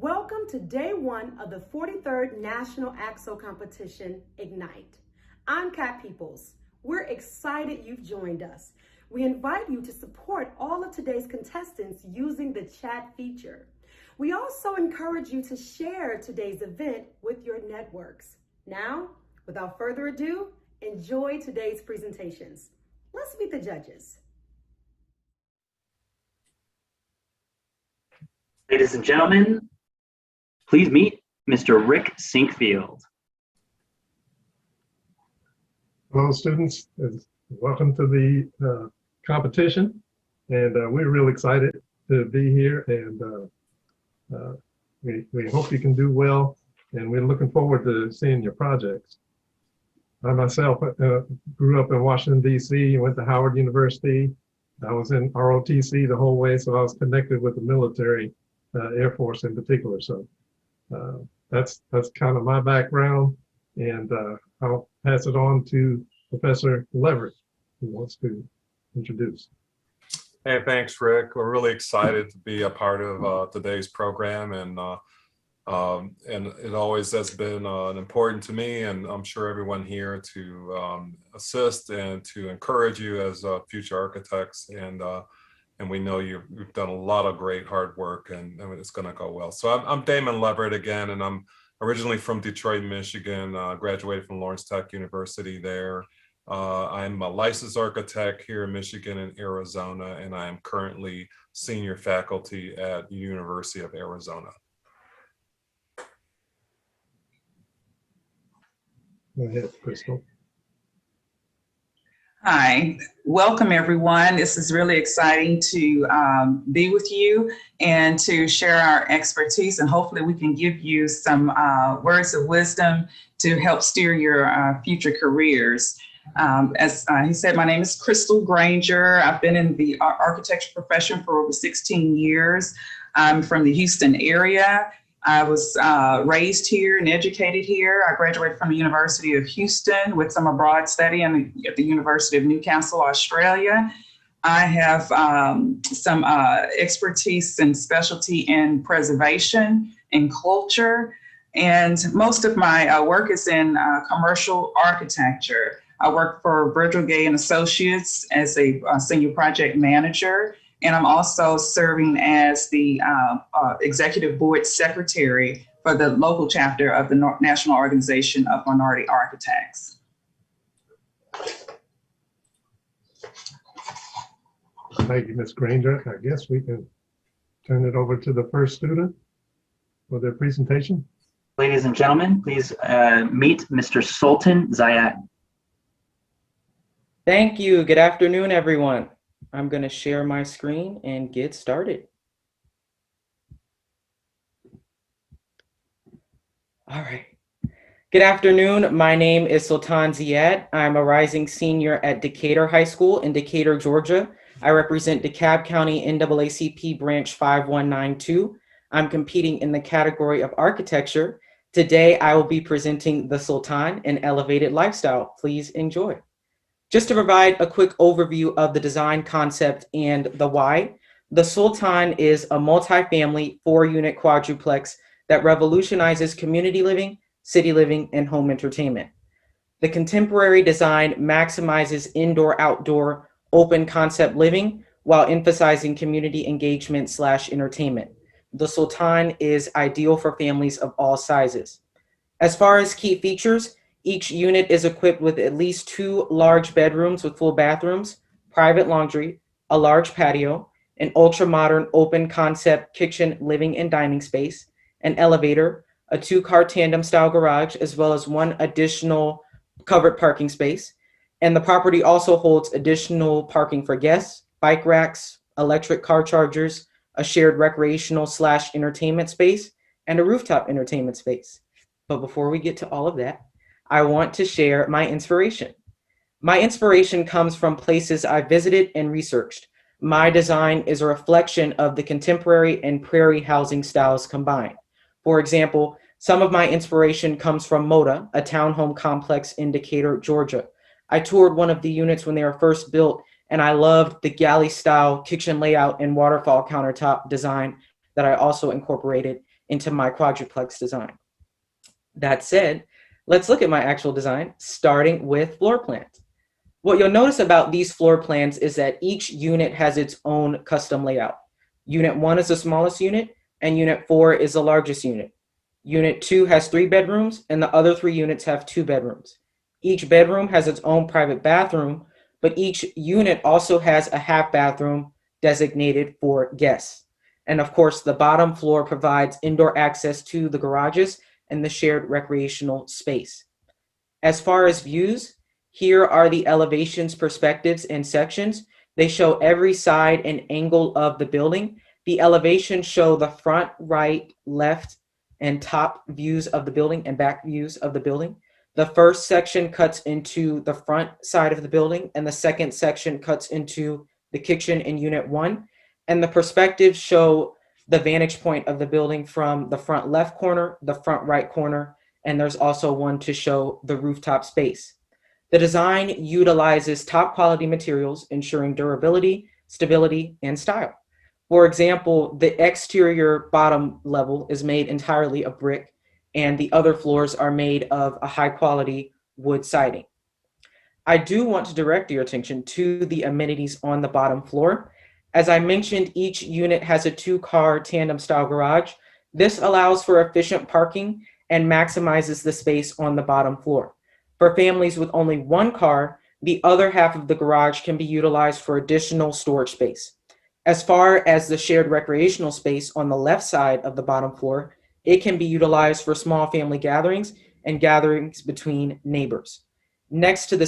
Welcome to day one of the 43rd National AXO Competition, Ignite. I'm Kat Peoples. We're excited you've joined us. We invite you to support all of today's contestants using the chat feature. We also encourage you to share today's event with your networks. Now, without further ado, enjoy today's presentations. Let's meet the judges. Ladies and gentlemen, please meet Mr. Rick Sinkfield. Hello, students. Welcome to the competition. And we're real excited to be here. And we hope you can do well. And we're looking forward to seeing your projects. I myself grew up in Washington, D.C., went to Howard University. I was in ROTC the whole way, so I was connected with the military, Air Force in particular. So that's kind of my background, and I'll pass it on to Professor Leverett, who wants to introduce. Hey, thanks, Rick. We're really excited to be a part of today's program, and it always has been important to me, and I'm sure everyone here, to assist and to encourage you as future architects. And we know you've done a lot of great hard work, and it's going to go well. So I'm Damon Leverett again, and I'm originally from Detroit, Michigan, graduated from Lawrence Tech University there. I'm a licensed architect here in Michigan and Arizona, and I am currently senior faculty at the University of Arizona. Go ahead, Crystal. Hi, welcome everyone. This is really exciting to be with you and to share our expertise, and hopefully we can give you some words of wisdom to help steer your future careers. As he said, my name is Crystal Granger. I've been in the architecture profession for over 16 years. I'm from the Houston area. I was raised here and educated here. I graduated from the University of Houston with some abroad study at the University of Newcastle, Australia. I have some expertise and specialty in preservation and culture, and most of my work is in commercial architecture. I work for Virgil Gay and Associates as a senior project manager. And I'm also serving as the executive board secretary for the local chapter of the National Organization of Minority Architects. Thank you, Ms. Granger. I guess we can turn it over to the first student for their presentation. Ladies and gentlemen, please meet Mr. Sultan Zayed. Thank you. Good afternoon, everyone. I'm going to share my screen and get started. All right. Good afternoon. My name is Sultan Zayed. I'm a rising senior at Decatur High School in Decatur, Georgia. I represent DeKalb County NAACP Branch 5192. I'm competing in the category of architecture. Today, I will be presenting the Sultan, an elevated lifestyle. Please enjoy. Just to provide a quick overview of the design concept and the why, the Sultan is a multifamily 4-unit quadruplex that revolutionizes community living, city living, and home entertainment. The contemporary design maximizes indoor-outdoor open concept living while emphasizing community engagement / entertainment. The Sultan is ideal for families of all sizes. As far as key features, each unit is equipped with at least 2 large bedrooms with full bathrooms, private laundry, a large patio, an ultra-modern open concept kitchen, living and dining space, an elevator, a 2-car tandem style garage, as well as 1 additional covered parking space. And the property also holds additional parking for guests, bike racks, electric car chargers, a shared recreational / entertainment space, and a rooftop entertainment space. But before we get to all of that, I want to share my inspiration. My inspiration comes from places I visited and researched. My design is a reflection of the contemporary and prairie housing styles combined. For example, some of my inspiration comes from Moda, a townhome complex in Decatur, Georgia. I toured one of the units when they were first built, and I loved the galley style kitchen layout and waterfall countertop design that I also incorporated. into my quadruplex design. That said, let's look at my actual design, starting with floor plans. What you'll notice about these floor plans is that each unit has its own custom layout. Unit 1 is the smallest unit, and Unit 4 is the largest unit. Unit 2 has 3 bedrooms, and the other 3 units have 2 bedrooms. Each bedroom has its own private bathroom, but each unit also has a half bathroom designated for guests. And of course, the bottom floor provides indoor access to the garages and the shared recreational space. As far as views, here are the elevations, perspectives, and sections. They show every side and angle of the building. The elevations show the front, right, left, and top views of the building and back views of the building. The first section cuts into the front side of the building, and the second section cuts into the kitchen in Unit 1. And the perspectives show the vantage point of the building from the front left corner, the front right corner, and there's also one to show the rooftop space. The design utilizes top quality materials, ensuring durability, stability, and style. For example, the exterior bottom level is made entirely of brick, and the other floors are made of a high quality wood siding. I do want to direct your attention to the amenities on the bottom floor. As I mentioned, each unit has a 2-car tandem style garage. This allows for efficient parking and maximizes the space on the bottom floor. For families with only 1 car, the other half of the garage can be utilized for additional storage space. As far as the shared recreational space on the left side of the bottom floor, it can be utilized for small family gatherings and gatherings between neighbors. Next to the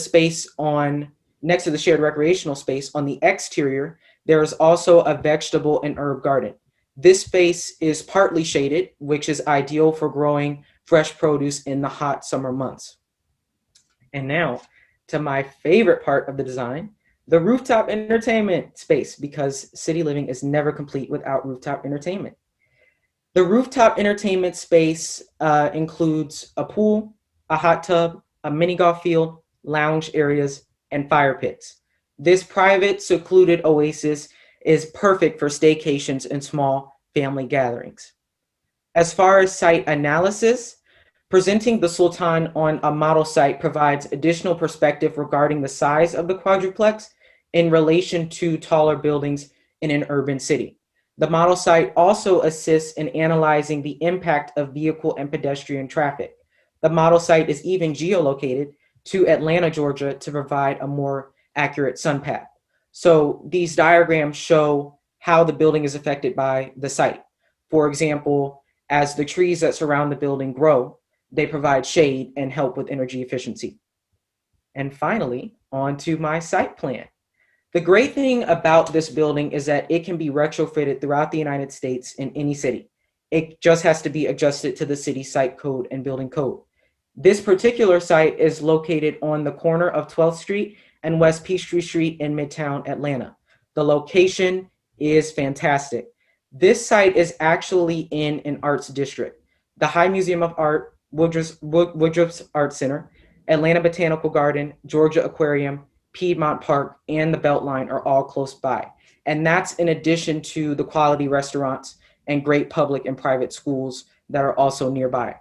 shared recreational space on the exterior, there is also a vegetable and herb garden. This space is partly shaded, which is ideal for growing fresh produce in the hot summer months. And now to my favorite part of the design, the rooftop entertainment space, because city living is never complete without rooftop entertainment. The rooftop entertainment space includes a pool, a hot tub, a mini golf field, lounge areas, and fire pits. This private, secluded oasis is perfect for staycations and small family gatherings. As far as site analysis, presenting the Sultan on a model site provides additional perspective regarding the size of the quadruplex in relation to taller buildings in an urban city. The model site also assists in analyzing the impact of vehicle and pedestrian traffic. The model site is even geolocated to Atlanta, Georgia, to provide a more accurate sun path. So these diagrams show how the building is affected by the site. For example, as the trees that surround the building grow, they provide shade and help with energy efficiency. And finally, on to my site plan. The great thing about this building is that it can be retrofitted throughout the United States in any city. It just has to be adjusted to the city site code and building code. This particular site is located on the corner of 12th Street and West Peachtree Street in Midtown Atlanta. The location is fantastic. This site is actually in an arts district. The High Museum of Art, Woodruff's Art Center, Atlanta Botanical Garden, Georgia Aquarium, Piedmont Park, and the Beltline are all close by. And that's in addition to the quality restaurants and great public and private schools that are also nearby.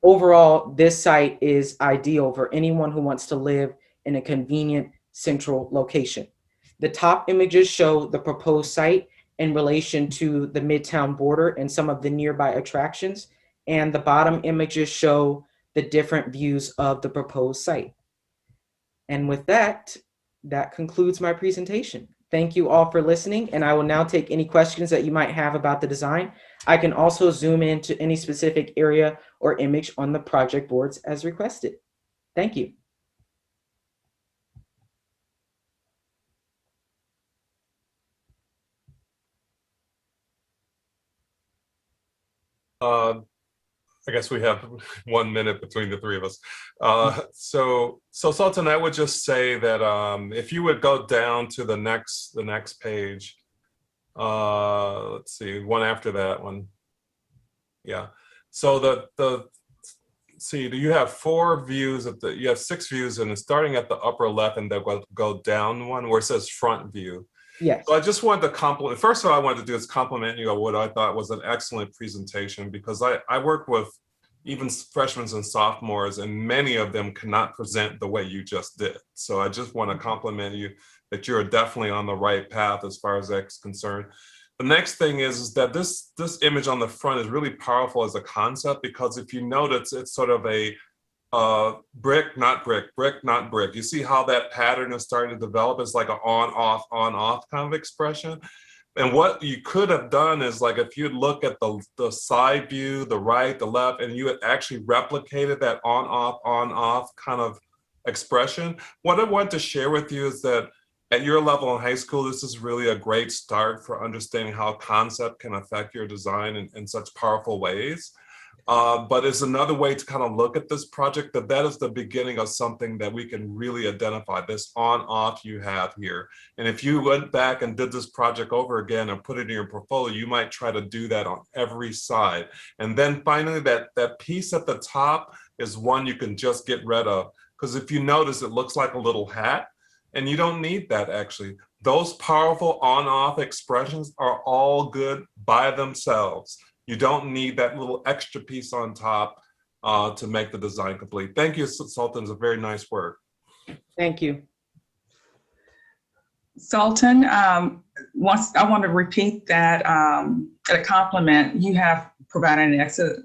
Overall, this site is ideal for anyone who wants to live in a convenient central location. The top images show the proposed site in relation to the Midtown border and some of the nearby attractions, and the bottom images show the different views of the proposed site. And with that, that concludes my presentation. Thank you all for listening, and I will now take any questions that you might have about the design. I can also zoom in to any specific area or image on the project boards as requested. Thank you. I guess we have 1 minute between the three of us. So Sultan, I would just say that if you would go down to the next page, let's see, one after that one. Yeah. So see, you have 4 views you have 6 views, and it's starting at the upper left, and they'll go down one where it says front view. Yes. So I just wanted to compliment, first of all, I wanted to do is compliment you on what I thought was an excellent presentation, because I work with even freshmen and sophomores, and many of them cannot present the way you just did. So I just want to compliment you that you're definitely on the right path as far as that's concerned. The next thing is that this image on the front is really powerful as a concept, because if you notice, it's sort of a brick, not brick, brick, not brick. You see how that pattern is starting to develop? It's like an on, off kind of expression. And what you could have done is, like, if you'd look at the side view, the right, the left, and you had actually replicated that on, off kind of expression. What I want to share with you is that at your level in high school, this is really a great start for understanding how concept can affect your design in such powerful ways. But it's another way to kind of look at this project, that is the beginning of something that we can really identify, this on-off you have here. And if you went back and did this project over again and put it in your portfolio, you might try to do that on every side. And then finally, that piece at the top is one you can just get rid of. Because if you notice, it looks like a little hat, and you don't need that actually. Those powerful on-off expressions are all good by themselves. You don't need that little extra piece on top to make the design complete. Thank you, Sultan. It's a very nice work. Thank you. Sultan, I want to repeat that a compliment. You have provided an excellent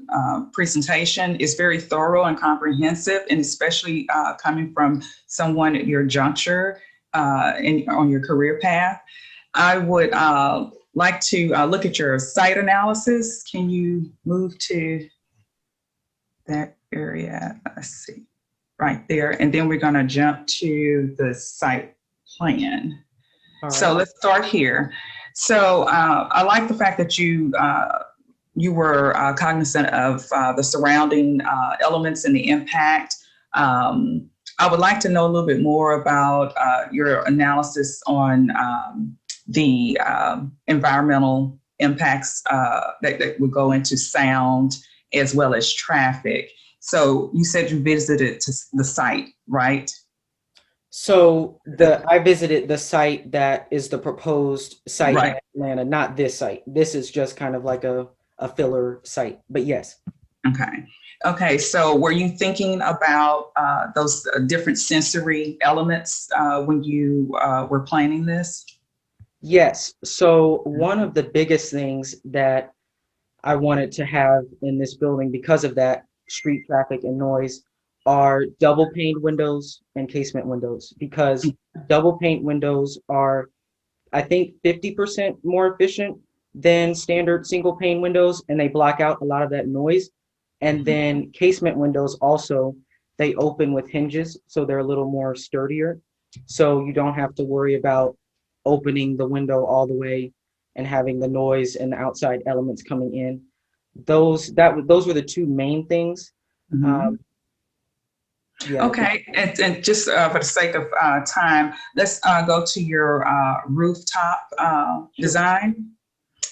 presentation. It's very thorough and comprehensive, and especially coming from someone at your juncture on your career path. I would like to look at your site analysis. Can you move to that area? Let's see, right there. And then we're going to jump to the site plan. All right. So let's start here. So I like the fact that you were cognizant of the surrounding elements and the impact. I would like to know a little bit more about your analysis on the environmental impacts that would go into sound as well as traffic. So you said you visited the site, right? So I visited the site that is the proposed site in Atlanta, not this site. This is just kind of like a filler site, but yes. Okay, so were you thinking about those different sensory elements when you were planning this? Yes. So one of the biggest things that I wanted to have in this building, because of that street traffic and noise, are double pane windows and casement windows, because double pane windows are, I think, 50% more efficient than standard single pane windows, and they block out a lot of that noise. And then casement windows also, they open with hinges, so they're a little more sturdier. So you don't have to worry about opening the window all the way and having the noise and the outside elements coming in. Those were the two main things. Yeah. Okay, and just for the sake of time, let's go to your rooftop design.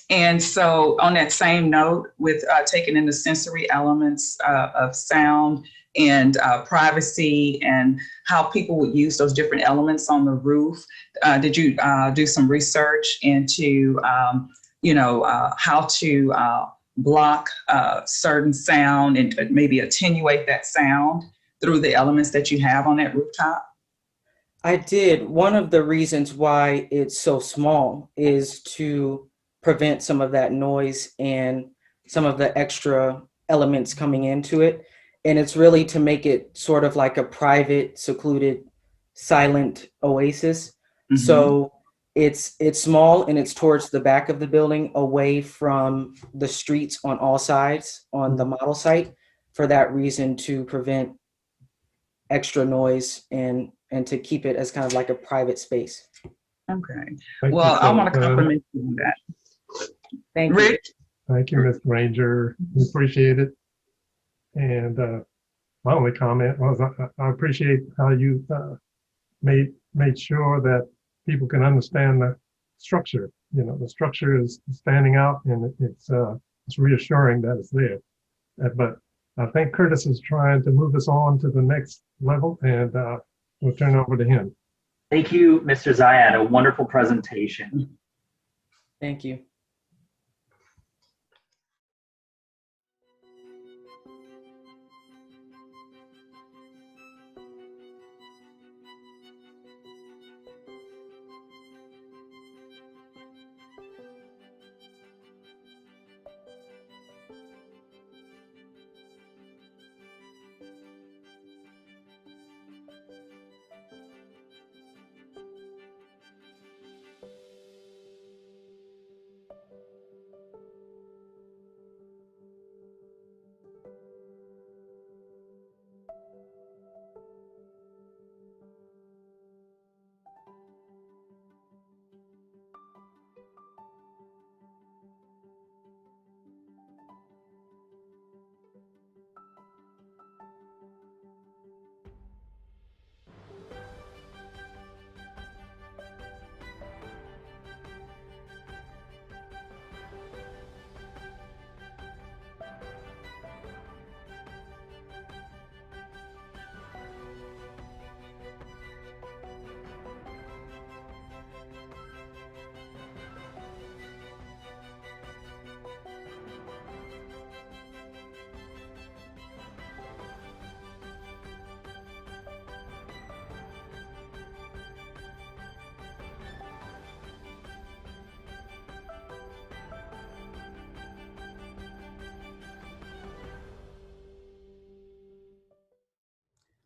And so on that same note, with taking in the sensory elements of sound and privacy and how people would use those different elements on the roof, did you do some research into, how to block certain sound and maybe attenuate that sound through the elements that you have on that rooftop? I did. One of the reasons why it's so small is to prevent some of that noise and some of the extra elements coming into it. And it's really to make it sort of like a private, secluded, silent oasis. So it's small, and it's towards the back of the building, away from the streets on all sides on the model site, for that reason, to prevent extra noise and to keep it as kind of like a private space. Okay. Well, I want to compliment you on that. Thank you. Rick? Thank you, Mr. Ranger. We appreciate it. And my only comment was I appreciate how you made sure that people can understand the structure. You know, the structure is standing out, and it's reassuring that it's there. But I think Curtis is trying to move us on to the next level, and we'll turn over to him. Thank you, Mr. Zayed. A wonderful presentation. Thank you.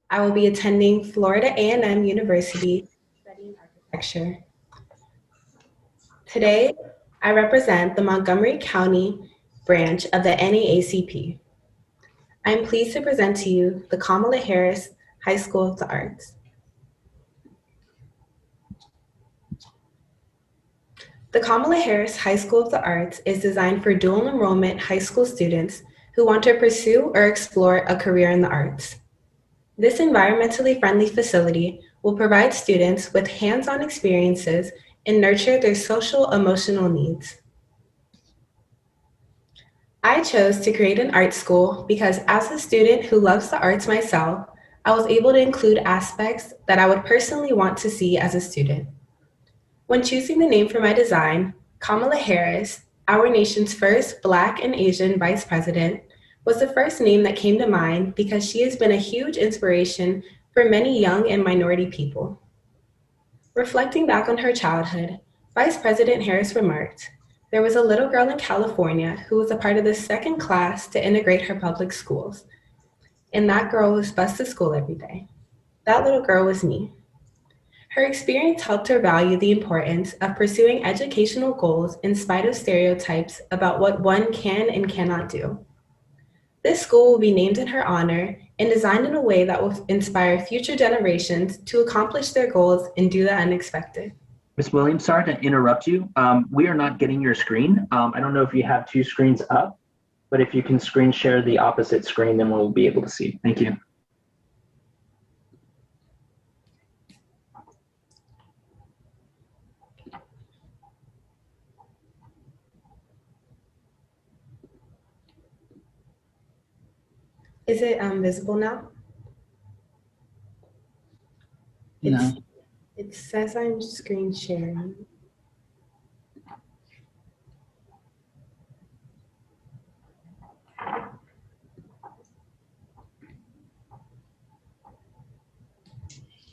I will be attending Florida A&M University studying architecture. Today, I represent the Montgomery County branch of the NAACP. I am pleased to present to you the Kamala Harris High School of the Arts. The Kamala Harris High School of the Arts is designed for dual enrollment high school students who want to pursue or explore a career in the arts. This environmentally friendly facility will provide students with hands-on experiences and nurture their social emotional needs. I chose to create an art school because as a student who loves the arts myself, I was able to include aspects that I would personally want to see as a student. When choosing the name for my design, Kamala Harris, our nation's first Black and Asian Vice President, was the first name that came to mind because she has been a huge inspiration for many young and minority people. Reflecting back on her childhood, Vice President Harris remarked, "There was a little girl in California who was a part of the second class to integrate her public schools. And that girl was bused to school every day. That little girl was me." Her experience helped her value the importance of pursuing educational goals in spite of stereotypes about what one can and cannot do. This school will be named in her honor and designed in a way that will inspire future generations to accomplish their goals and do the unexpected. Ms. Williams, sorry to interrupt you. We are not getting your screen. I don't know if you have two screens up, but if you can screen share the opposite screen, then we'll be able to see. Thank you. Is it visible now? No. It says I'm screen sharing.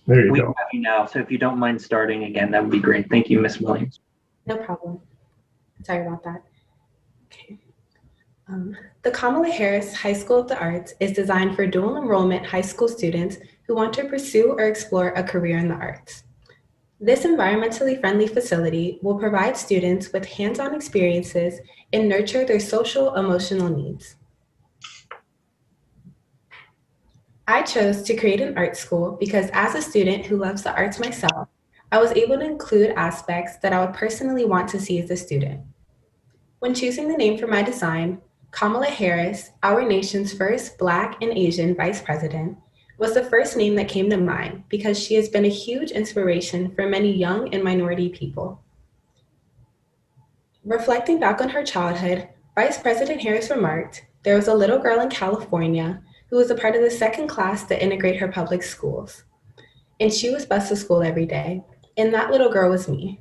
There you We go. have you now, so if you don't mind starting again, that would be great. Thank you, Ms. Williams. No problem. Sorry about that. Okay. The Kamala Harris High School of the Arts is designed for dual enrollment high school students who want to pursue or explore a career in the arts. This environmentally friendly facility will provide students with hands-on experiences and nurture their social emotional needs. I chose to create an art school because as a student who loves the arts myself, I was able to include aspects that I would personally want to see as a student. When choosing the name for my design, Kamala Harris, our nation's first Black and Asian Vice President, was the first name that came to mind because she has been a huge inspiration for many young and minority people. Reflecting back on her childhood, Vice President Harris remarked, "There was a little girl in California who was a part of the second class to integrate her public schools. and she was bused to school every day, and that little girl was me.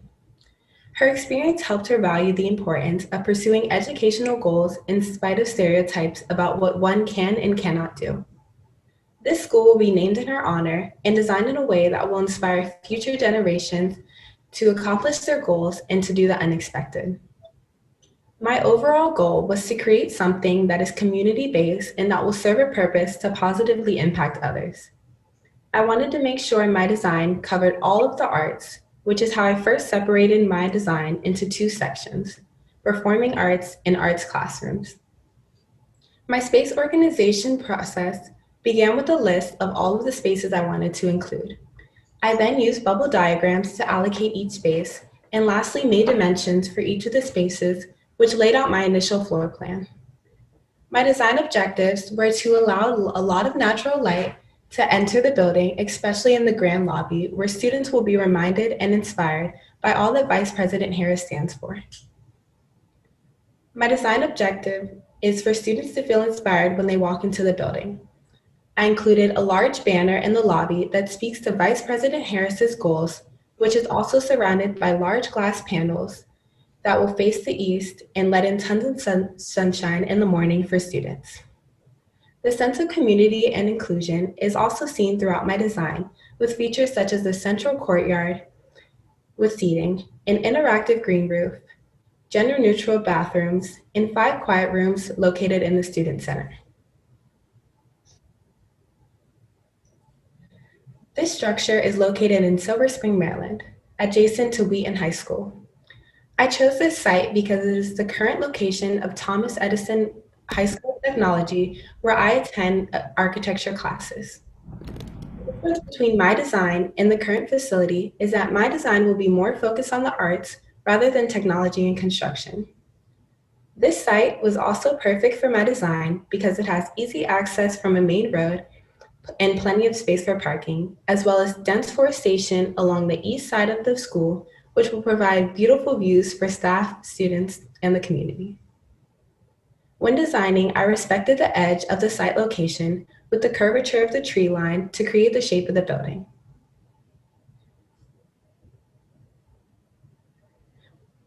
Her experience helped her value the importance of pursuing educational goals in spite of stereotypes about what one can and cannot do. This school will be named in her honor and designed in a way that will inspire future generations to accomplish their goals and to do the unexpected. My overall goal was to create something that is community-based and that will serve a purpose to positively impact others. I wanted to make sure my design covered all of the arts, which is how I first separated my design into two sections, performing arts and arts classrooms. My space organization process began with a list of all of the spaces I wanted to include. I then used bubble diagrams to allocate each space, and lastly made dimensions for each of the spaces, which laid out my initial floor plan. My design objectives were to allow a lot of natural light to enter the building, especially in the grand lobby, where students will be reminded and inspired by all that Vice President Harris stands for. My design objective is for students to feel inspired when they walk into the building. I included a large banner in the lobby that speaks to Vice President Harris's goals, which is also surrounded by large glass panels that will face the east and let in tons of sunshine in the morning for students. The sense of community and inclusion is also seen throughout my design, with features such as the central courtyard with seating, an interactive green roof, gender-neutral bathrooms, and 5 quiet rooms located in the Student Center. This structure is located in Silver Spring, Maryland, adjacent to Wheaton High School. I chose this site because it is the current location of Thomas Edison High School of Technology, where I attend architecture classes. The difference between my design and the current facility is that my design will be more focused on the arts rather than technology and construction. This site was also perfect for my design because it has easy access from a main road and plenty of space for parking, as well as dense forestation along the east side of the school, which will provide beautiful views for staff, students, and the community. When designing, I respected the edge of the site location with the curvature of the tree line to create the shape of the building.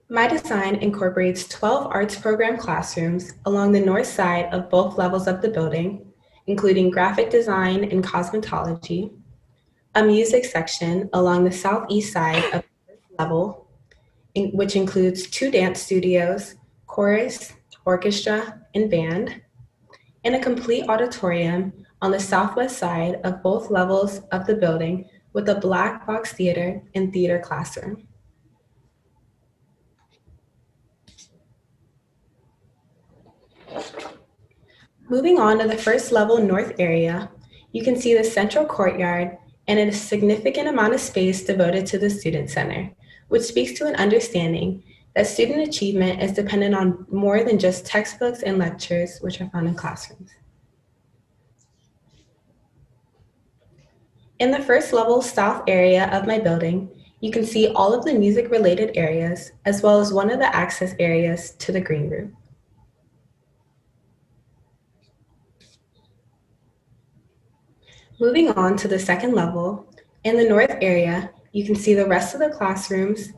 My design incorporates 12 arts program classrooms along the north side of both levels of the building, including graphic design and cosmetology, a music section along the southeast side of the first level, which includes 2 dance studios, chorus, orchestra, and band, and a complete auditorium on the southwest side of both levels of the building with a black box theater and theater classroom. Moving on to the first level north area, you can see the central courtyard and a significant amount of space devoted to the Student Center, which speaks to an understanding that student achievement is dependent on more than just textbooks and lectures, which are found in classrooms. In the first level south area of my building, you can see all of the music-related areas, as well as one of the access areas to the green room. Moving on to the second level, in the north area, you can see the rest of the classrooms,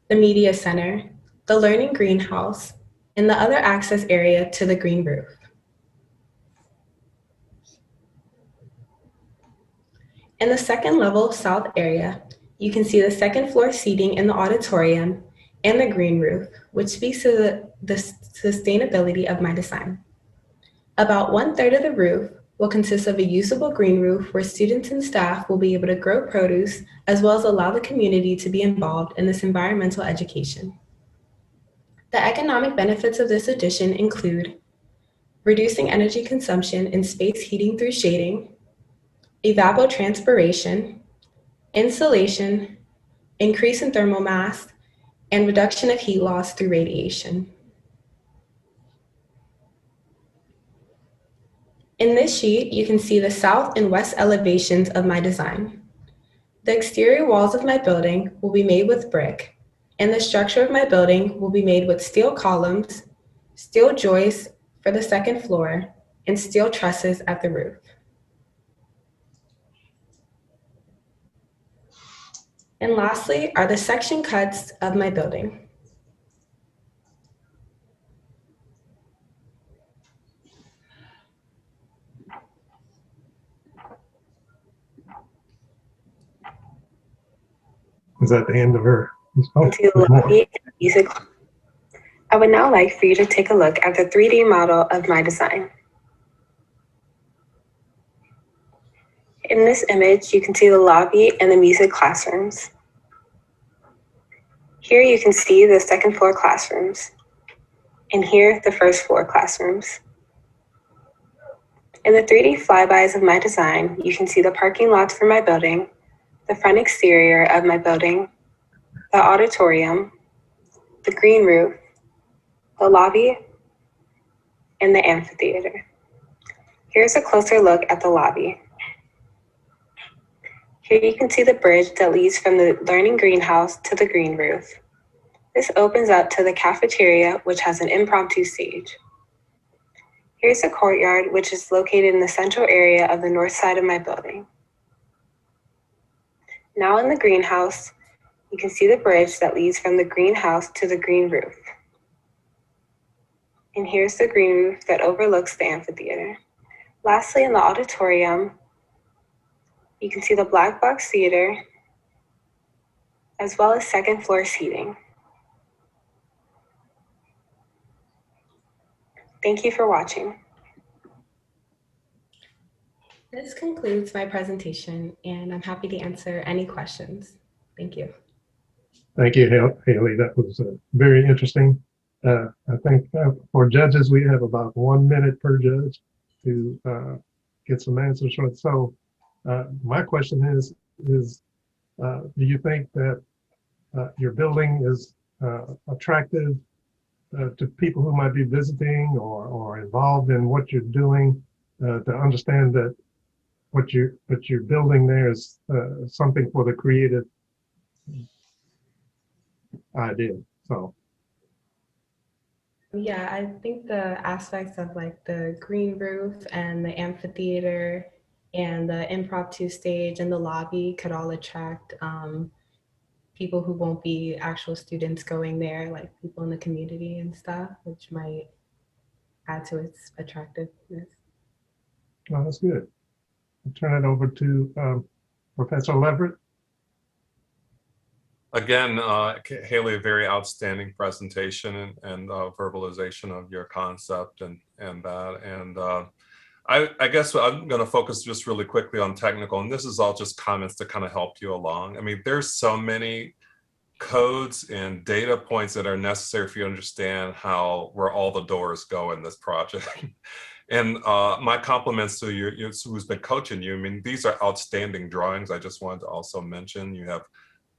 the media center, the learning greenhouse, and the other access area to the green roof. In the second level south area, you can see the second floor seating in the auditorium and the green roof, which speaks to the sustainability of my design. About 1/3 of the roof will consist of a usable green roof where students and staff will be able to grow produce, as well as allow the community to be involved in this environmental education. The economic benefits of this addition include reducing energy consumption and space heating through shading, evapotranspiration, insulation, increase in thermal mass, and reduction of heat loss through radiation. In this sheet, you can see the south and west elevations of my design. The exterior walls of my building will be made with brick, and the structure of my building will be made with steel columns, steel joists for the second floor, and steel trusses at the roof. And lastly are the section cuts of my building. Is that the end of her? Oh, To the there's more. lobby and music. I would now like for you to take a look at the 3D model of my design. In this image, you can see the lobby and the music classrooms. Here you can see the second floor classrooms, and here the first floor classrooms. In the 3D flybys of my design, you can see the parking lots for my building, the front exterior of my building, the auditorium, the green roof, the lobby, and the amphitheater. Here's a closer look at the lobby. Here you can see the bridge that leads from the learning greenhouse to the green roof. This opens up to the cafeteria, which has an impromptu stage. Here's the courtyard, which is located in the central area of the north side of my building. Now in the greenhouse, you can see the bridge that leads from the greenhouse to the green roof. And here's the green roof that overlooks the amphitheater. Lastly, in the auditorium, you can see the black box theater, as well as second floor seating. Thank you for watching. This concludes my presentation, and I'm happy to answer any questions. Thank you. Thank you, Haley. That was very interesting. I think for judges, we have about 1 minute per judge to get some answers from it. So my question is do you think that your building is attractive to people who might be visiting or involved in what you're doing, to understand that what you're building there is something for the creative idea? So yeah, I think the aspects of like the green roof and the amphitheater and the impromptu stage and the lobby could all attract people who won't be actual students going there, like people in the community and stuff, which might add to its attractiveness. well, that's good. I'll turn it over to Professor Leverett. Again, Haley, a very outstanding presentation and verbalization of your concept and that. And I guess I'm going to focus just really quickly on technical, and this is all just comments to kind of help you along. I mean, there's so many codes and data points that are necessary for you to understand where all the doors go in this project. And my compliments to you, who's been coaching you. I mean, these are outstanding drawings. I just wanted to also mention you have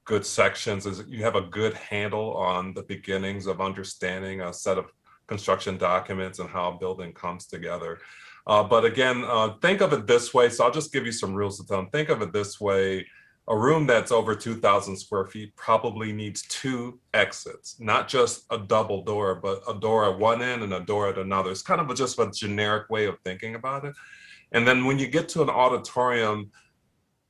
good sections. You have a good handle on the beginnings of understanding a set of construction documents and how a building comes together. But again, think of it this way. So I'll just give you some rules of thumb. Think of it this way. A room that's over 2,000 square feet probably needs 2 exits, not just a double door, but a door at one end and a door at another. It's kind of just a generic way of thinking about it. And then when you get to an auditorium,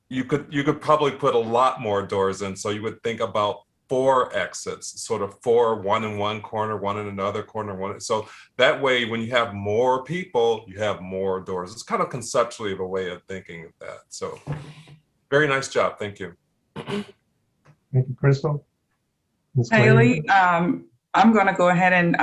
you could probably put a lot more doors in. So you would think about 4 exits, sort of 4, one in one corner, one in another corner, one. So that way, when you have more people, you have more doors. It's kind of conceptually of a way of thinking of that. So very nice job. Thank you. Thank you, Crystal. Ms. Haley, I'm going to go ahead and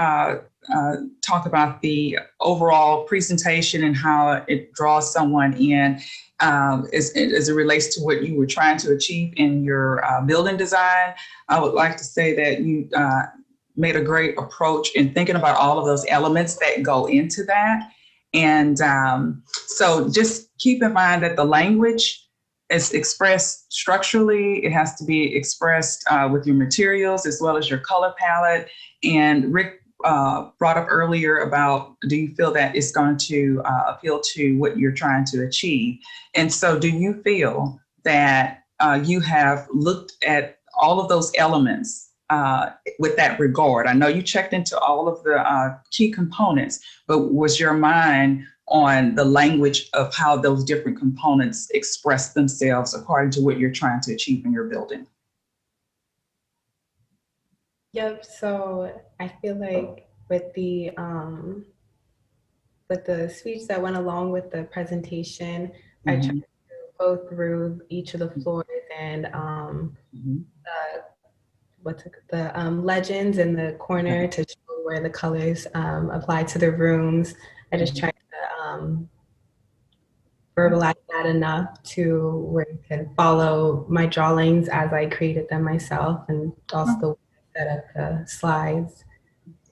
talk about the overall presentation and how it draws someone in as it relates to what you were trying to achieve in your building design. I would like to say that you made a great approach in thinking about all of those elements that go into that. And so just keep in mind that the language is expressed structurally. It has to be expressed with your materials as well as your color palette. And Rick brought up earlier about, do you feel that it's going to appeal to what you're trying to achieve? And so do you feel that you have looked at all of those elements with that regard? I know you checked into all of the key components, but was your mind on the language of how those different components express themselves according to what you're trying to achieve in your building? Yep. So I feel like with the speech that went along with the presentation, I tried Mhm, to go through each of the floors and mhm. the legends in the corner to show where the colors apply to the rooms. I just Mhm. tried to verbalize that enough to where you can follow my drawings as I created them myself, and also the way I set up the slides,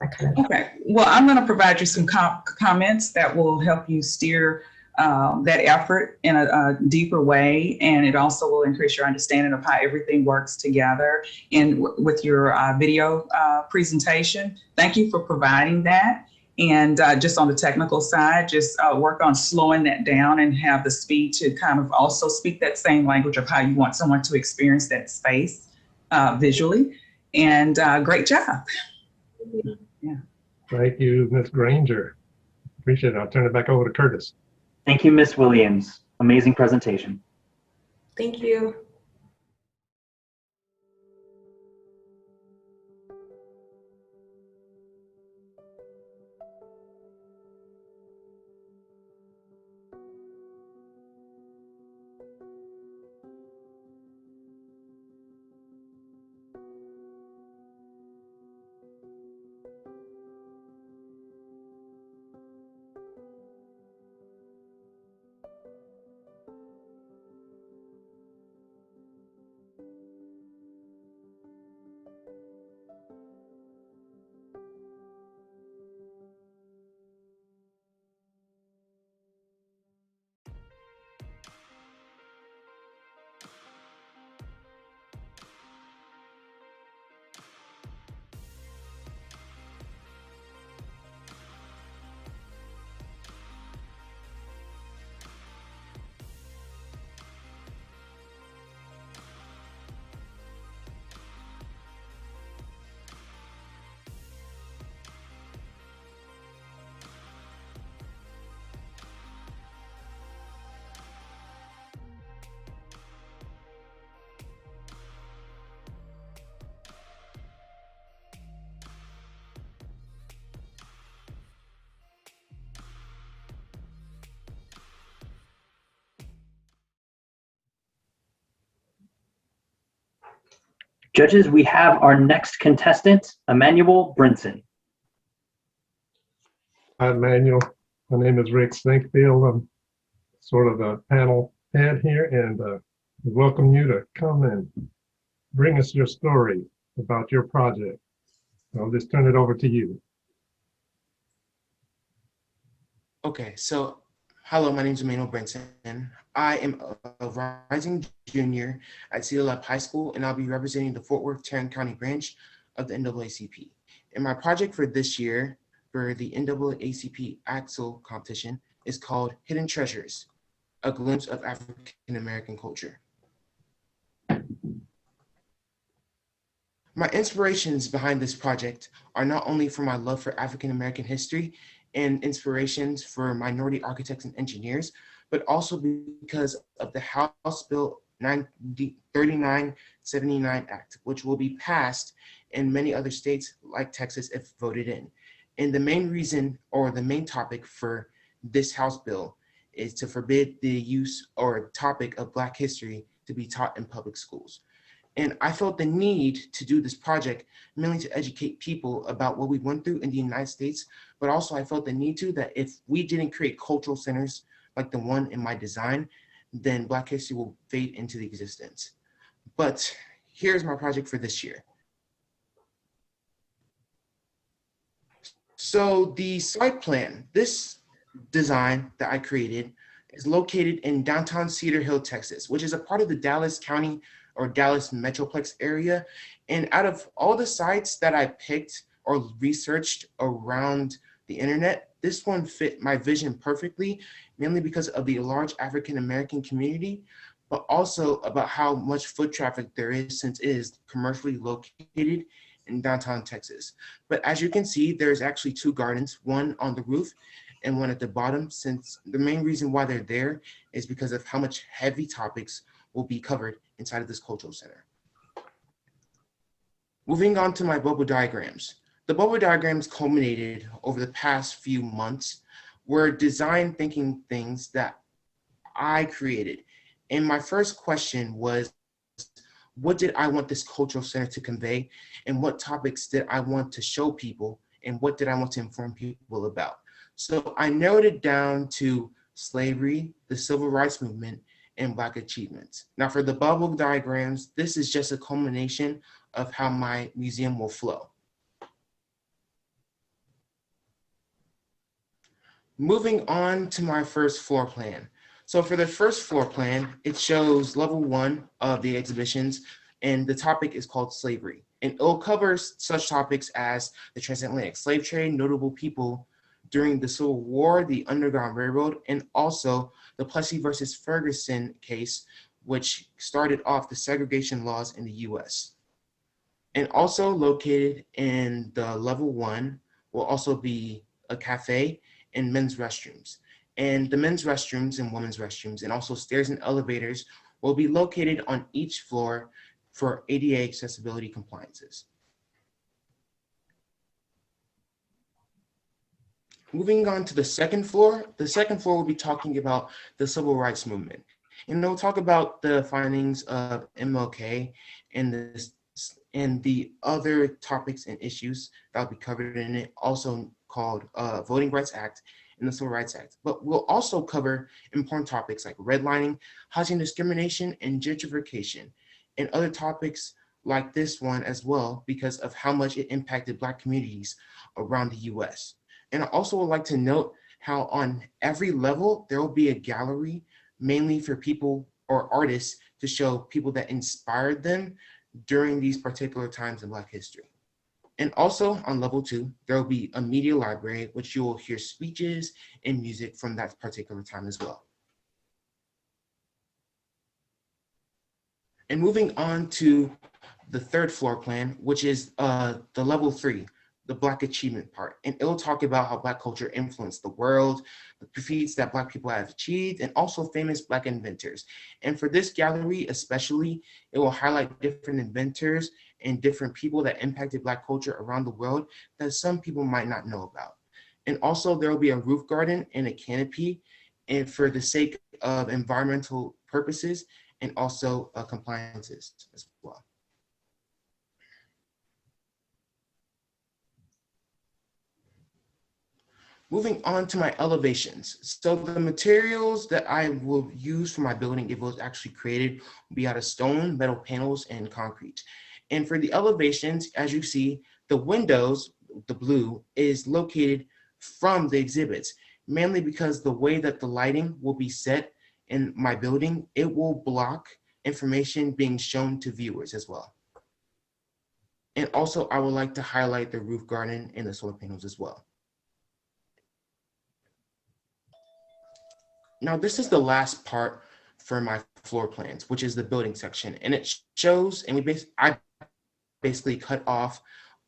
that kind of. Okay, well, I'm going to provide you some comments that will help you steer that effort in a deeper way, and it also will increase your understanding of how everything works together with your video presentation. Thank you for providing that. And just on the technical side, just work on slowing that down and have the speed to kind of also speak that same language of how you want someone to experience that space visually. And great job. Yeah. Thank you, Ms. Granger. Appreciate it. I'll turn it back over to Curtis. Thank you, Ms. Williams. Amazing presentation. Thank you. Judges, we have our next contestant, Emmanuel Brinson. Hi, Emmanuel. My name is Rick Sinkfield. I'm sort of a panel head here, and we welcome you to come and bring us your story about your project. I'll just turn it over to you. Okay, so hello, my name is Emmanuel Brinson. I am a rising junior at Cedar Lab High School, and I'll be representing the Fort Worth Tarrant County branch of the NAACP. And my project for this year for the NAACP Axle competition is called Hidden Treasures, a glimpse of African American culture. My inspirations behind this project are not only for my love for African American history and inspirations for minority architects and engineers, but also because of the House Bill 3979 Act, which will be passed in many other states like Texas if voted in. And the main reason, or the main topic for this House bill, is to forbid the use or topic of Black history to be taught in public schools. And I felt the need to do this project mainly to educate people about what we went through in the United States, but also I felt the need to that if we didn't create cultural centers like the one in my design, then Black history will fade into the existence. But here's my project for this year. So the site plan, this design that I created is located in downtown Cedar Hill, Texas, which is a part of the Dallas County or Dallas Metroplex area. And out of all the sites that I picked or researched around the internet, this one fit my vision perfectly, mainly because of the large African American community, but also about how much foot traffic there is since it is commercially located in downtown Texas. But as you can see, there's actually two gardens, one on the roof and one at the bottom, since the main reason why they're there is because of how much heavy topics will be covered inside of this cultural center. Moving on to my bubble diagrams. The bubble diagrams culminated over the past few months were design thinking things that I created. And my first question was, what did I want this cultural center to convey? And what topics did I want to show people? And what did I want to inform people about? So I narrowed it down to slavery, the civil rights movement, and Black achievements. Now for the bubble diagrams, this is just a culmination of how my museum will flow. Moving on to my first floor plan. So for the first floor plan, it shows level 1 of the exhibitions, and the topic is called slavery. And it will cover such topics as the transatlantic slave trade, notable people during the Civil War, the Underground Railroad, and also the Plessy versus Ferguson case, which started off the segregation laws in the US. And also located in the level 1 will also be a cafe and men's restrooms. And the men's restrooms and women's restrooms, and also stairs and elevators, will be located on each floor for ADA accessibility compliances. Moving on to the second floor will be talking about the civil rights movement. And they'll talk about the findings of MLK and the other topics and issues that will be covered in it, also called Voting Rights Act and the Civil Rights Act. But we'll also cover important topics like redlining, housing discrimination, and gentrification, and other topics like this one as well, because of how much it impacted Black communities around the US. And I also would like to note how on every level, there will be a gallery mainly for people or artists to show people that inspired them during these particular times in Black history. And also on level 2, there will be a media library, which you will hear speeches and music from that particular time as well. And moving on to the third floor plan, which is the level 3, the Black achievement part. And it'll talk about how Black culture influenced the world, the feats that Black people have achieved, and also famous Black inventors. And for this gallery especially, it will highlight different inventors and different people that impacted Black culture around the world that some people might not know about. And also there will be a roof garden and a canopy, and for the sake of environmental purposes and also compliances as well. Moving on to my elevations. So the materials that I will use for my building, if it was actually created, will be out of stone, metal panels, and concrete. And for the elevations, as you see, the windows, the blue, is located from the exhibits, mainly because the way that the lighting will be set in my building, it will block information being shown to viewers as well. And also, I would like to highlight the roof garden and the solar panels as well. Now, this is the last part for my floor plans, which is the building section. And it shows, and I basically cut off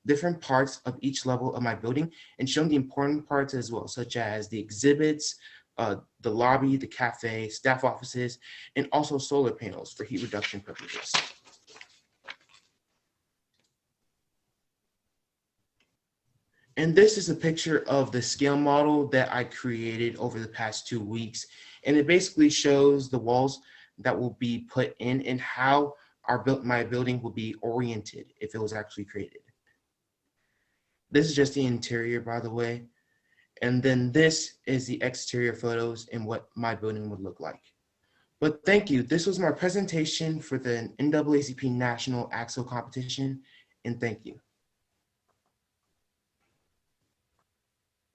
different parts of each level of my building and shown the important parts as well, such as the exhibits, the lobby, the cafe, staff offices, and also solar panels for heat reduction purposes. And this is a picture of the scale model that I created over the past 2 weeks. And it basically shows the walls that will be put in and how my building will be oriented if it was actually created. This is just the interior, by the way. And then this is the exterior photos and what my building would look like. But thank you. This was my presentation for the NAACP National Axle Competition, and thank you.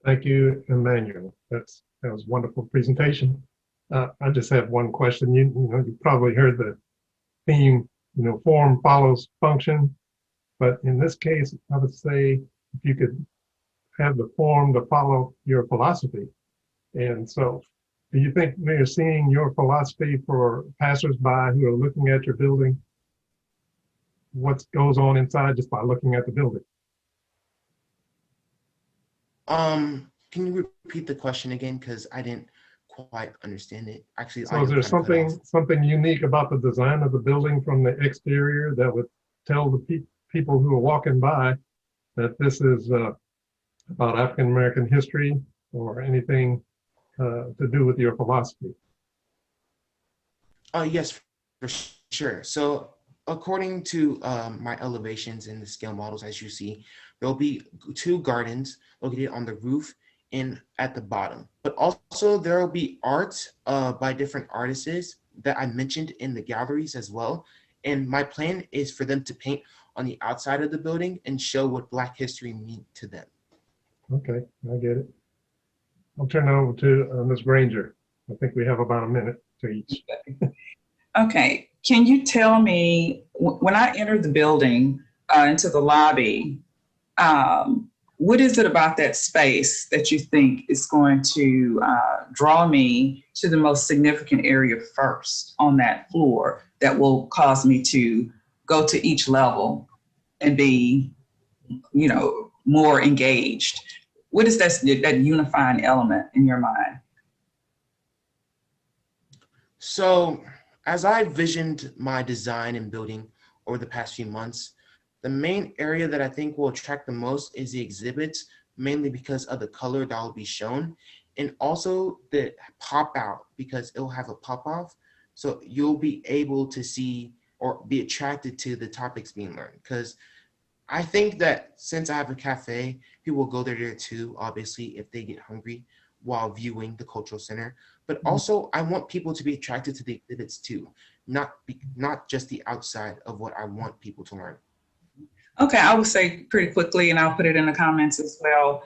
Thank you, Emmanuel. That was a wonderful presentation. I just have one question. You probably heard the theme, form follows function. But in this case, I would say if you could have the form to follow your philosophy. And so do you think we're seeing your philosophy for passersby who are looking at your building? What goes on inside just by looking at the building? Can you repeat the question again? Because I didn't quite understand it. Actually, so is there something unique about the design of the building from the exterior that would tell the people who are walking by that this is about African American history or anything to do with your philosophy? Yes, for sure. So according to my elevations in the scale models, as you see, there'll be 2 gardens located on the roof and at the bottom. But also there will be art by different artists that I mentioned in the galleries as well. And my plan is for them to paint on the outside of the building and show what Black history means to them. Okay, I get it. I'll turn it over to Ms. Granger. I think we have about a minute to each. Okay, can you tell me, when I enter the building into the lobby, what is it about that space that you think is going to draw me to the most significant area first on that floor that will cause me to go to each level and be, you know, more engaged? What is that unifying element in your mind? So as I visioned my design and building over the past few months, the main area that I think will attract the most is the exhibits, mainly because of the color that will be shown, and also the pop out, because it will have a pop off. So you'll be able to see or be attracted to the topics being learned. Because I think that since I have a cafe, people will go there too, obviously, if they get hungry while viewing the cultural center. But also I want people to be attracted to the exhibits too, not just the outside of what I want people to learn. Okay, I would say pretty quickly, and I'll put it in the comments as well.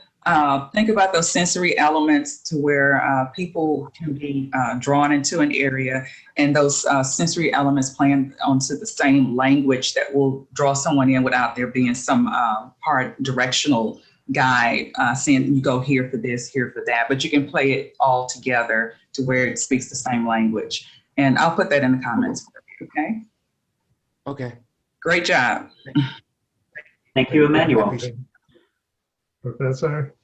Think about those sensory elements to where people can be drawn into an area, and those sensory elements playing onto the same language that will draw someone in without there being some hard directional guide saying you go here for this, here for that, but you can play it all together to where it speaks the same language. And I'll put that in the comments for you, okay? Okay. Great job. Thank you, Emmanuel. Professor?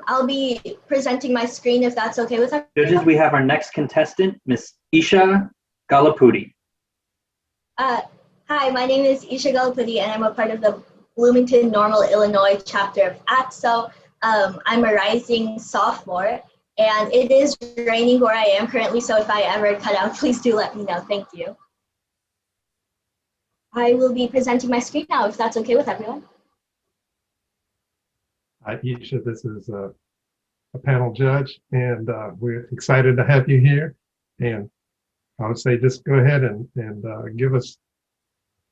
I'll be presenting my screen if that's okay with everyone. Judges, we have our next contestant, Miss Isha Galapadi. Hi, my name is Isha Galapadi, and I'm a part of the Bloomington Normal, Illinois chapter of AXO. I'm a rising sophomore, and it is raining where I am currently, so if I ever cut out, please do let me know. Thank you. I will be presenting my screen now, if that's okay with everyone. Isha, this is a panel judge, and we're excited to have you here. And I would say just go ahead and give us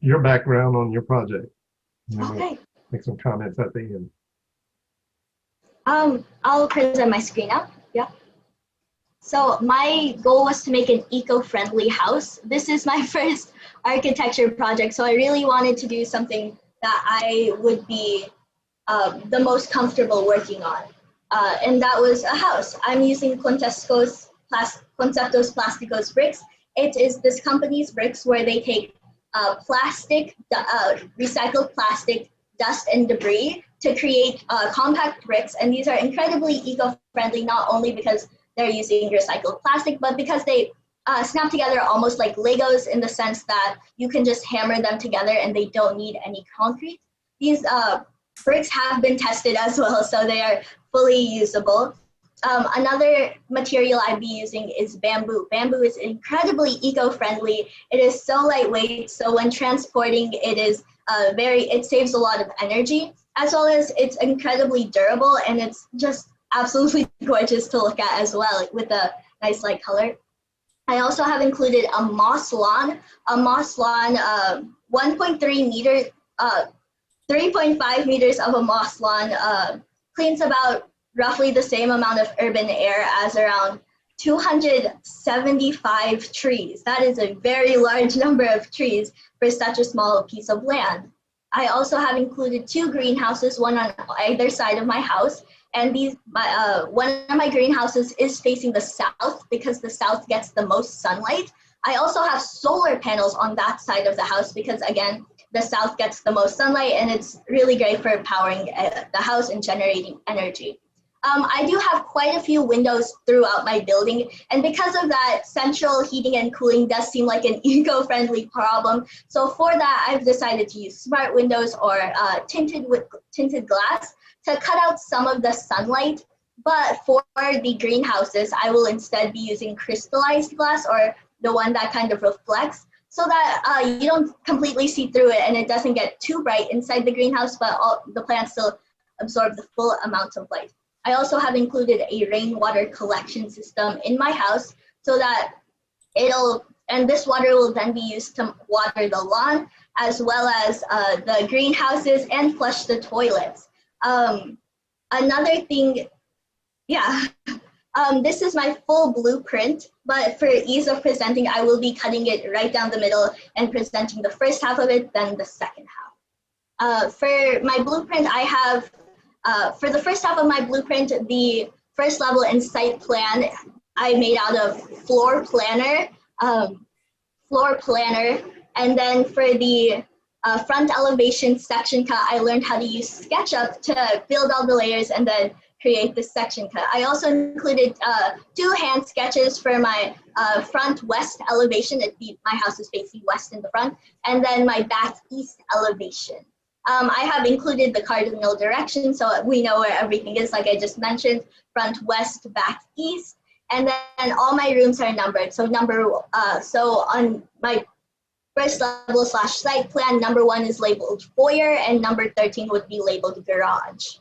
your background on your project. And then we'll make some comments at the end. I'll present my screen now. Yeah. So my goal was to make an eco-friendly house. This is my first architecture project, so I really wanted to do something that I would be the most comfortable working on. And that was a house. I'm using Conceptos Plásticos bricks. It is this company's bricks where they take recycled plastic, dust, and debris to create compact bricks. And these are incredibly eco-friendly, not only because they're using recycled plastic, but because they snap together almost like Legos, in the sense that you can just hammer them together and they don't need any concrete. These bricks have been tested as well, so they are fully usable. Another material I'd be using is bamboo. Bamboo is incredibly eco-friendly. It is so lightweight, so when transporting, it saves a lot of energy, as well as it's incredibly durable, and it's just absolutely gorgeous to look at as well, with a nice light color. I also have included a moss lawn. A moss lawn, 3.5 meters of a moss lawn cleans about roughly the same amount of urban air as around 275 trees. That is a very large number of trees for such a small piece of land. I also have included 2 greenhouses, one on either side of my house. And one of my greenhouses is facing the south because the south gets the most sunlight. I also have solar panels on that side of the house because, again, the south gets the most sunlight, and it's really great for powering the house and generating energy. I do have quite a few windows throughout my building, and because of that, central heating and cooling does seem like an eco-friendly problem. So for that, I've decided to use smart windows or tinted glass to cut out some of the sunlight. But for the greenhouses, I will instead be using crystallized glass, or the one that kind of reflects, so that you don't completely see through it and it doesn't get too bright inside the greenhouse, but the plants still absorb the full amount of light. I also have included a rainwater collection system in my house so that this water will then be used to water the lawn, as well as the greenhouses, and flush the toilets. Another thing, this is my full blueprint, but for ease of presenting, I will be cutting it right down the middle and presenting the first half of it, then the second half. For my blueprint, I have, for the first half of my blueprint, the first level and site plan I made out of floor planner, and then for the front elevation section cut, I learned how to use SketchUp to build all the layers and then create the section cut. I also included 2 hand sketches for my front west elevation. My house is facing west in the front, and then my back east elevation. I have included the cardinal direction so we know where everything is, like I just mentioned, front west, back east, and then all my rooms are numbered. So so on my first level / site plan, number 1 is labeled foyer, and number 13 would be labeled garage.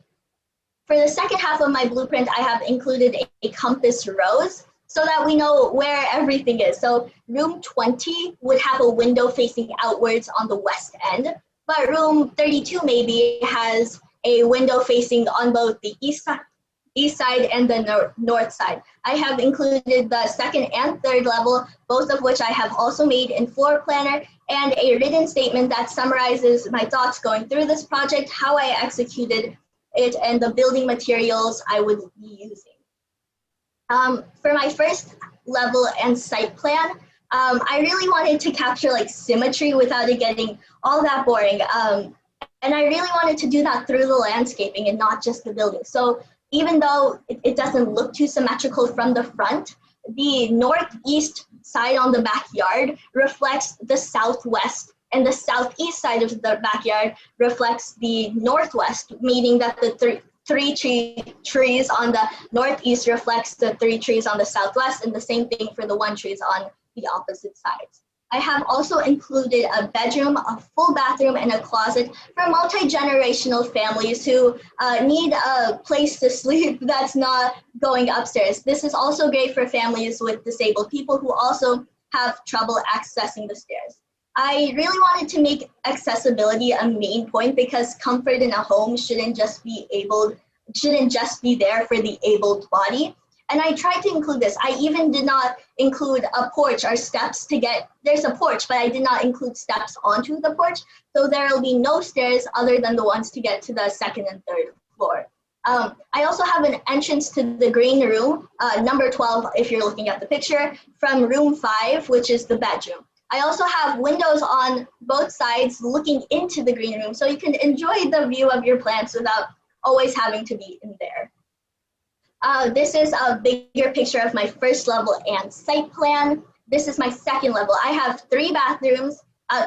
For the second half of my blueprint, I have included a compass rose so that we know where everything is. So room 20 would have a window facing outwards on the west end, but room 32 maybe has a window facing on both the east side and the north side. I have included the second and third level, both of which I have also made in floor planner, and a written statement that summarizes my thoughts going through this project, how I executed it, and the building materials I would be using. For my first level and site plan, I really wanted to capture like symmetry without it getting all that boring. And I really wanted to do that through the landscaping and not just the building. So even though it doesn't look too symmetrical from the front, the northeast side on the backyard reflects the southwest, and the southeast side of the backyard reflects the northwest, meaning that the three trees on the northeast reflects the 3 trees on the southwest, and the same thing for the 1 trees on the opposite sides. I have also included a bedroom, a full bathroom, and a closet for multi-generational families who need a place to sleep that's not going upstairs. This is also great for families with disabled people who also have trouble accessing the stairs. I really wanted to make accessibility a main point because comfort in a home shouldn't just be there for the abled body. And I tried to include this. I even did not include a porch or steps to get, there's a porch, but I did not include steps onto the porch. So there will be no stairs other than the ones to get to the second and third floor. I also have an entrance to the green room, number 12, if you're looking at the picture, from room 5, which is the bedroom. I also have windows on both sides looking into the green room, so you can enjoy the view of your plants without always having to be in there. This is a bigger picture of my first level and site plan. This is my second level. I have 3 bathrooms,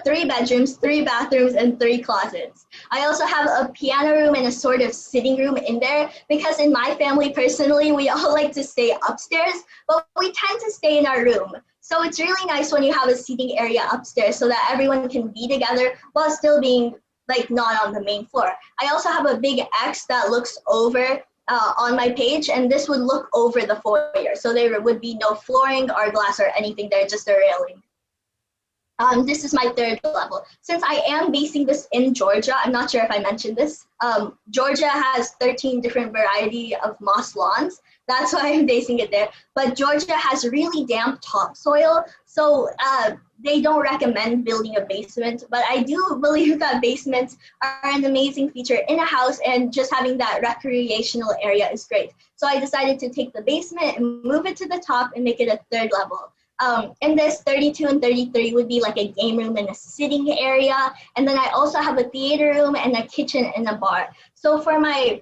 3 bedrooms, 3 bathrooms, and 3 closets. I also have a piano room and a sort of sitting room in there because in my family personally, we all like to stay upstairs, but we tend to stay in our room. So it's really nice when you have a seating area upstairs so that everyone can be together while still being like not on the main floor. I also have a big X that looks over on my page, and this would look over the foyer. So there would be no flooring or glass or anything there, just a railing. This is my third level. Since I am basing this in Georgia, I'm not sure if I mentioned this, Georgia has 13 different variety of moss lawns. That's why I'm basing it there. But Georgia has really damp topsoil, so they don't recommend building a basement. But I do believe that basements are an amazing feature in a house, and just having that recreational area is great. So I decided to take the basement and move it to the top and make it a third level. In this 32 and 33 would be like a game room and a sitting area. And then I also have a theater room and a kitchen and a bar. So for my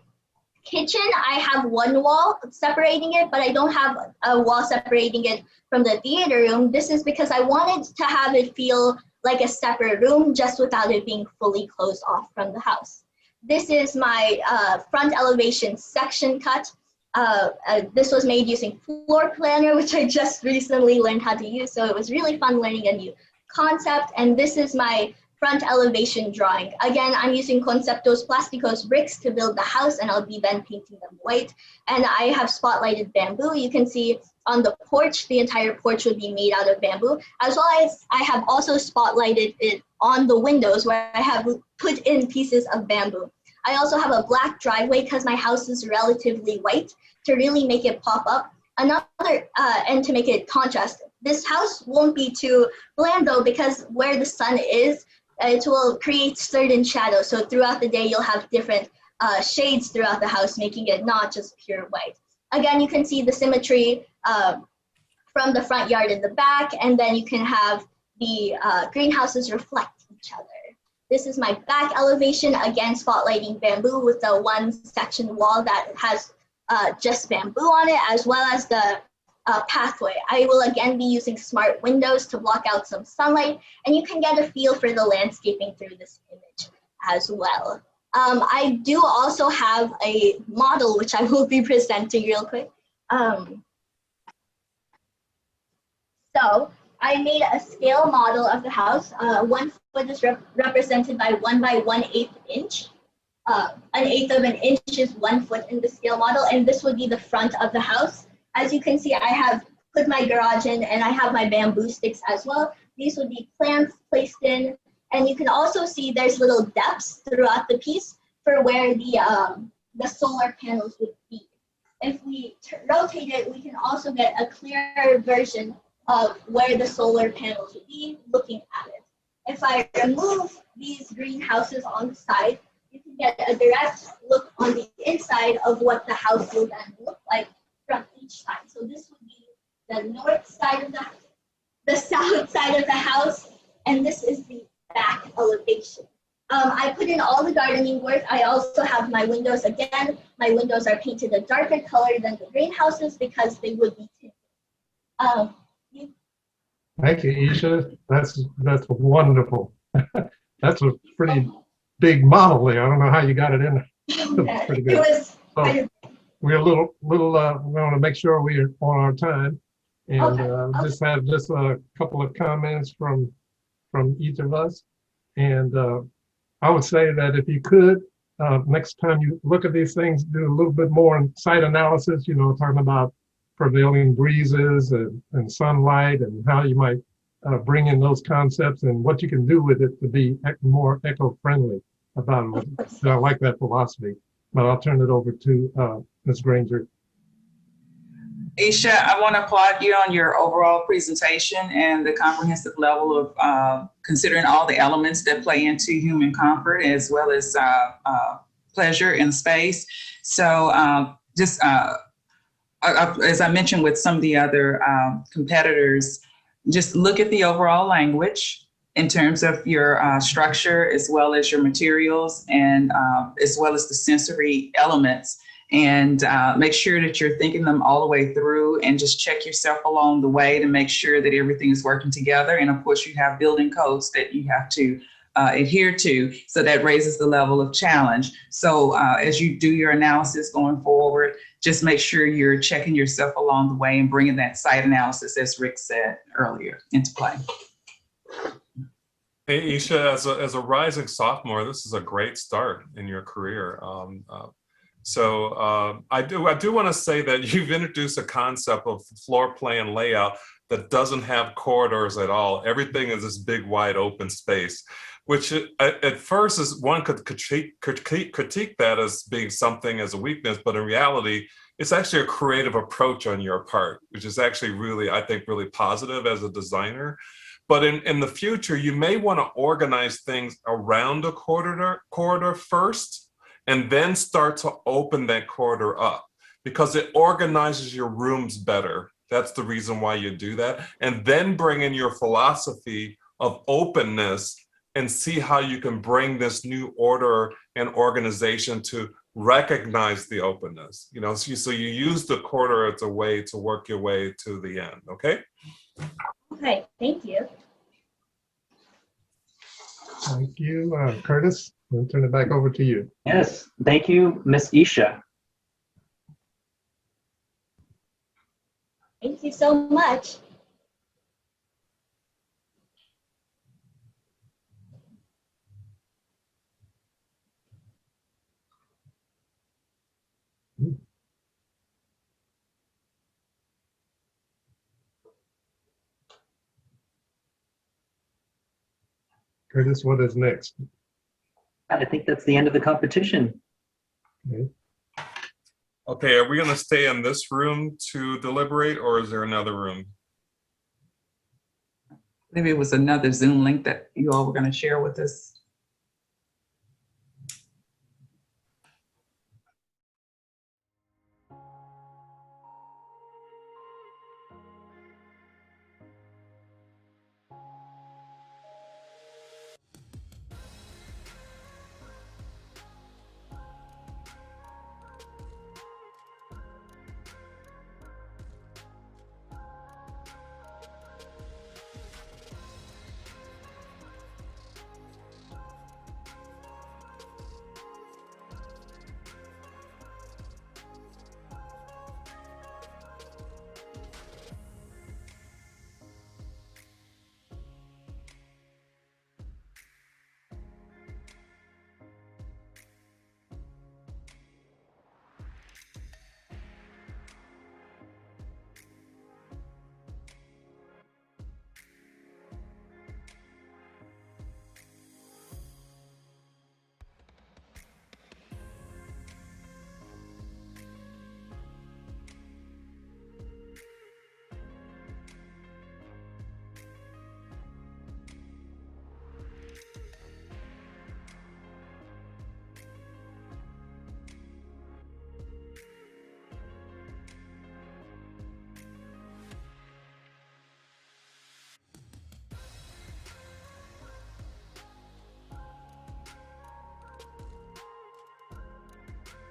kitchen, I have one wall separating it, but I don't have a wall separating it from the theater room. This is because I wanted to have it feel like a separate room just without it being fully closed off from the house. This is my front elevation section cut. This was made using Floor Planner, which I just recently learned how to use, so it was really fun learning a new concept. And this is my front elevation drawing. Again, I'm using Conceptos Plásticos bricks to build the house, and I'll be then painting them white. And I have spotlighted bamboo. You can see on the porch, the entire porch would be made out of bamboo, as well as I have also spotlighted it on the windows where I have put in pieces of bamboo. I also have a black driveway because my house is relatively white to really make it pop up. And to make it contrast. This house won't be too bland though, because where the sun is, it will create certain shadows. So throughout the day, you'll have different shades throughout the house, making it not just pure white. Again, you can see the symmetry from the front yard in the back, and then you can have the greenhouses reflect each other. This is my back elevation, again, spotlighting bamboo with the one section wall that has just bamboo on it, as well as the pathway. I will again be using smart windows to block out some sunlight, and you can get a feel for the landscaping through this image as well. I do also have a model, which I will be presenting real quick. So I made a scale model of the house. 1 foot is represented by 1 by 1/8 inch. An eighth of an inch is 1 foot in the scale model, and this would be the front of the house. As you can see, I have put my garage in, and I have my bamboo sticks as well. These would be plants placed in, and you can also see there's little depths throughout the piece for where the solar panels would be. If we rotate it, we can also get a clearer version of where the solar panels would be looking at it. If I remove these greenhouses on the side, you can get a direct look on the inside of what the house will then look like from each side. So this would be the north side of the south side of the house, and this is the back elevation. I put in all the gardening work. I also have my windows again. My windows are painted a darker color than the greenhouses because they would be tinted. Thank you, Isha. That's wonderful. That's a pretty big model there. I don't know how you got it in there. That's pretty good. So we're a little we want to make sure we're on our time, and just have just a couple of comments from each of us. And I would say that if you could, next time you look at these things, do a little bit more site analysis, talking about prevailing breezes and sunlight and how you might bring in those concepts and what you can do with it to be more eco-friendly about it. So I like that philosophy, but I'll turn it over to Ms. Granger. Isha, I want to applaud you on your overall presentation and the comprehensive level of considering all the elements that play into human comfort as well as pleasure in space. So as I mentioned with some of the other competitors, just look at the overall language in terms of your structure as well as your materials and as well as the sensory elements. And make sure that you're thinking them all the way through and just check yourself along the way to make sure that everything is working together. And of course, you have building codes that you have to adhere to. So that raises the level of challenge. So as you do your analysis going forward, just make sure you're checking yourself along the way and bringing that site analysis, as Rick said earlier, into play. Hey, Isha, as a rising sophomore, this is a great start in your career. So I do want to say that you've introduced a concept of floor plan layout that doesn't have corridors at all. Everything is this big, wide open space, which at first is one could critique that as being something as a weakness, but in reality, it's actually a creative approach on your part, which is actually really, I think, really positive as a designer. But in the future, you may want to organize things around a corridor first, and then start to open that corridor up because it organizes your rooms better. That's the reason why you do that. And then bring in your philosophy of openness and see how you can bring this new order and organization to recognize the openness. You know, so you use the corridor as a way to work your way to the end, okay? Okay, thank you. Thank you. Curtis, we'll turn it back over to you. Yes, thank you, Miss Isha. Thank you so much. Curtis, what is next? I think that's the end of the competition. Okay. Okay, are we going to stay in this room to deliberate, or is there another room? Maybe it was another Zoom link that you all were going to share with us.